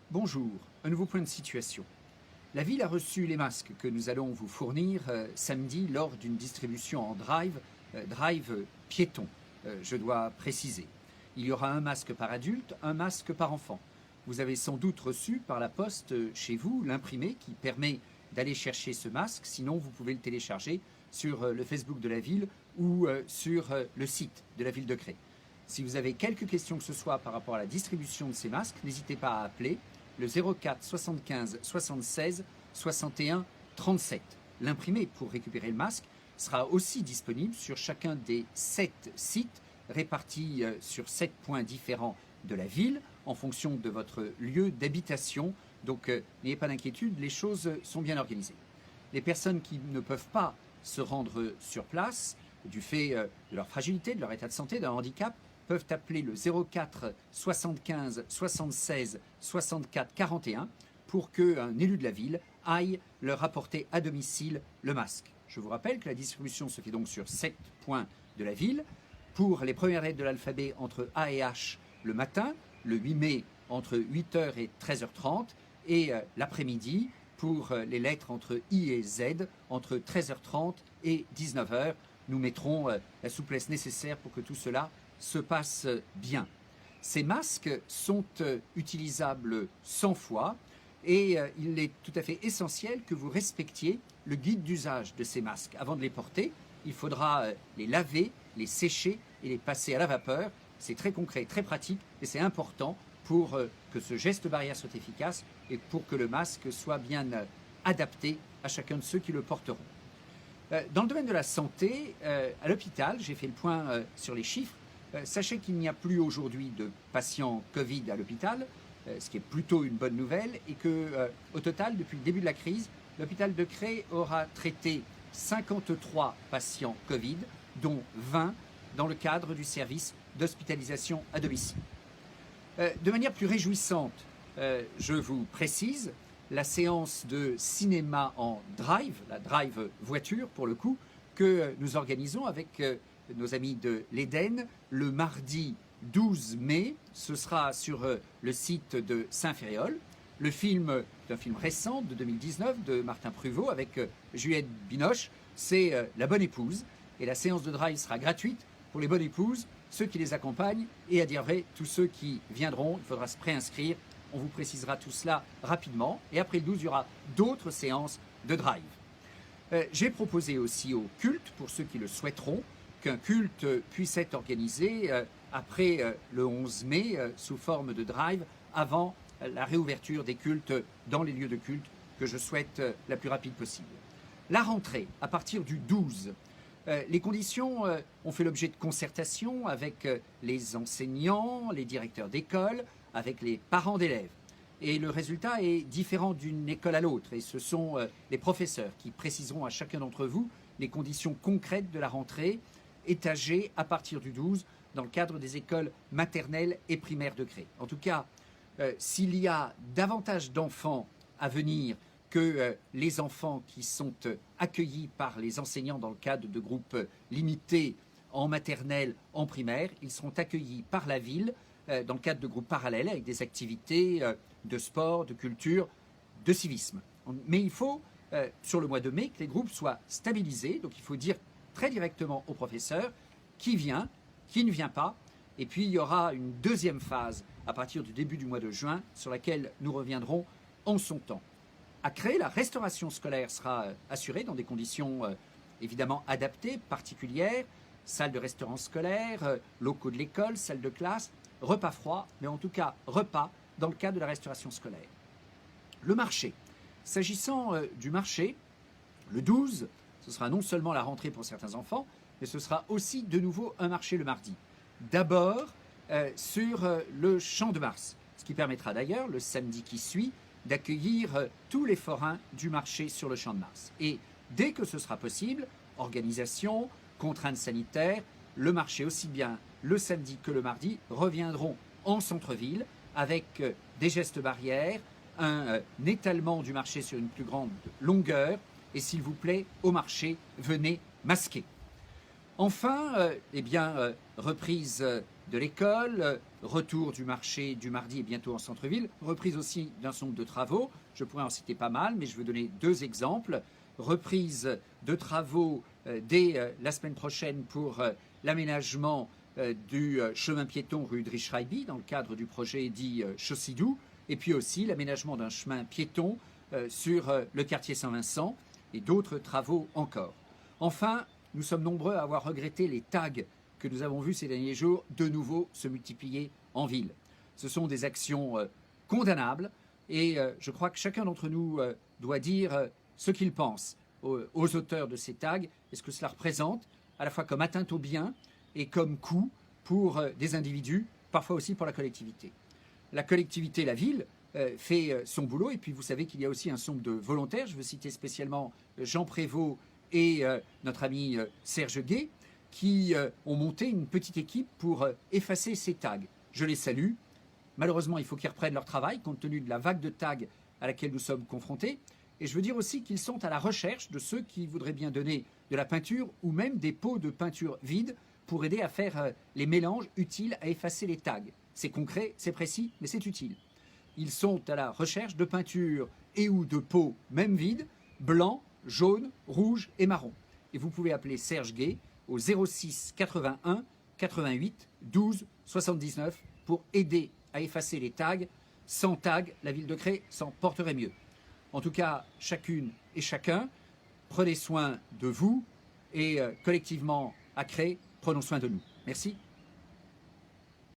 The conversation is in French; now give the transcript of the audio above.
Bonjour, un nouveau point de situation. La ville a reçu les masques que nous allons vous fournir samedi lors d'une distribution en drive piéton, je dois préciser. Il y aura un masque par adulte, un masque par enfant. Vous avez sans doute reçu par la poste chez vous l'imprimé qui permet d'aller chercher ce masque, sinon vous pouvez le télécharger sur le Facebook de la ville ou sur le site de la ville de Cré. Si vous avez quelques questions que ce soit par rapport à la distribution de ces masques, n'hésitez pas à appeler le 04 75 76 61 37. L'imprimé pour récupérer le masque sera aussi disponible sur chacun des 7 sites répartis sur 7 points différents de la ville en fonction de votre lieu d'habitation. Donc n'ayez pas d'inquiétude, les choses sont bien organisées. Les personnes qui ne peuvent pas se rendre sur place du fait de leur fragilité, de leur état de santé, d'un handicap, peuvent appeler le 04 75 76 64 41 pour qu'un élu de la ville aille leur apporter à domicile le masque. Je vous rappelle que la distribution se fait donc sur 7 points de la ville. Pour les premières lettres de l'alphabet entre A et H le matin, le 8 mai entre 8h et 13h30, et l'après-midi pour les lettres entre I et Z entre 13h30 et 19h. Nous mettrons la souplesse nécessaire pour que tout cela se passe bien. Ces masques sont utilisables 100 fois et il est tout à fait essentiel que vous respectiez le guide d'usage de ces masques. Avant de les porter, il faudra les laver, les sécher et les passer à la vapeur. C'est très concret, très pratique et c'est important pour que ce geste barrière soit efficace et pour que le masque soit bien adapté à chacun de ceux qui le porteront. Dans le domaine de la santé, à l'hôpital, j'ai fait le point sur les chiffres. Sachez qu'il n'y a plus aujourd'hui de patients Covid à l'hôpital, ce qui est plutôt une bonne nouvelle, et qu'au total, depuis le début de la crise, l'hôpital de Cré aura traité 53 patients Covid, dont 20 dans le cadre du service d'hospitalisation à domicile. De manière plus réjouissante, je vous précise, la séance de cinéma en drive, la drive voiture pour le coup, que nous organisons avec nos amis de l'Éden le mardi 12 mai. Ce sera sur le site de Saint-Ferréol. Le film est un film récent de 2019 de Martin Pruvot avec Juliette Binoche. C'est La Bonne Épouse. Et la séance de drive sera gratuite pour les bonnes épouses, ceux qui les accompagnent et à dire vrai, tous ceux qui viendront. Il faudra se préinscrire. On vous précisera tout cela rapidement. Et après le 12, il y aura d'autres séances de drive. J'ai proposé aussi au culte, pour ceux qui le souhaiteront, qu'un culte puisse être organisé après le 11 mai sous forme de drive avant la réouverture des cultes dans les lieux de culte que je souhaite la plus rapide possible. La rentrée, à partir du 12, les conditions ont fait l'objet de concertations avec les enseignants, les directeurs d'école, avec les parents d'élèves. Et le résultat est différent d'une école à l'autre. Et ce sont les professeurs qui préciseront à chacun d'entre vous les conditions concrètes de la rentrée étagée à partir du 12 dans le cadre des écoles maternelles et primaires de Cré. En tout cas, s'il y a davantage d'enfants à venir que les enfants qui sont accueillis par les enseignants dans le cadre de groupes limités en maternelle, en primaire, ils seront accueillis par la ville dans le cadre de groupes parallèles avec des activités de sport, de culture, de civisme. Mais il faut, sur le mois de mai, que les groupes soient stabilisés. Donc il faut dire très directement au professeur qui vient, qui ne vient pas. Et puis il y aura une deuxième phase à partir du début du mois de juin sur laquelle nous reviendrons en son temps. À Cré, la restauration scolaire sera assurée dans des conditions évidemment adaptées, particulières. Salle de restaurant scolaire, locaux de l'école, salle de classe, repas froid, mais en tout cas repas dans le cadre de la restauration scolaire. Le marché. S'agissant du marché, le 12, ce sera non seulement la rentrée pour certains enfants, mais ce sera aussi de nouveau un marché le mardi. D'abord sur le Champ de Mars, ce qui permettra d'ailleurs, le samedi qui suit, d'accueillir tous les forains du marché sur le Champ de Mars. Et dès que ce sera possible, organisation, contraintes sanitaires, le marché aussi bien le samedi que le mardi reviendront en centre-ville avec des gestes barrières, un étalement du marché sur une plus grande longueur et s'il vous plaît, au marché, venez masquer. Enfin, reprise de l'école, retour du marché du mardi et bientôt en centre-ville, reprise aussi d'un certain nombre de travaux, je pourrais en citer pas mal, mais je vais donner 2 exemples. Reprise de travaux dès la semaine prochaine pour l'aménagement du chemin piéton rue Drischreiby dans le cadre du projet dit Chaussidou, et puis aussi l'aménagement d'un chemin piéton sur le quartier Saint-Vincent et d'autres travaux encore. Enfin, nous sommes nombreux à avoir regretté les tags que nous avons vus ces derniers jours de nouveau se multiplier en ville. Ce sont des actions condamnables et je crois que chacun d'entre nous doit dire ce qu'il pense aux auteurs de ces tags et ce que cela représente à la fois comme atteinte au bien et comme coût pour des individus, parfois aussi pour la collectivité. La collectivité, la ville, fait son boulot et puis vous savez qu'il y a aussi un certain nombre de volontaires. Je veux citer spécialement Jean Prévost et notre ami Serge Gay qui ont monté une petite équipe pour effacer ces tags. Je les salue. Malheureusement, il faut qu'ils reprennent leur travail compte tenu de la vague de tags à laquelle nous sommes confrontés. Et je veux dire aussi qu'ils sont à la recherche de ceux qui voudraient bien donner de la peinture ou même des pots de peinture vides pour aider à faire les mélanges utiles à effacer les tags. C'est concret, c'est précis, mais c'est utile. Ils sont à la recherche de peinture et ou de pots, même vides, blancs, jaunes, rouges et marrons. Et vous pouvez appeler Serge Gay au 06 81 88 12 79 pour aider à effacer les tags. Sans tag, la ville de Cré s'en porterait mieux. En tout cas, chacune et chacun, prenez soin de vous et collectivement à Cré, prenons soin de nous. Merci.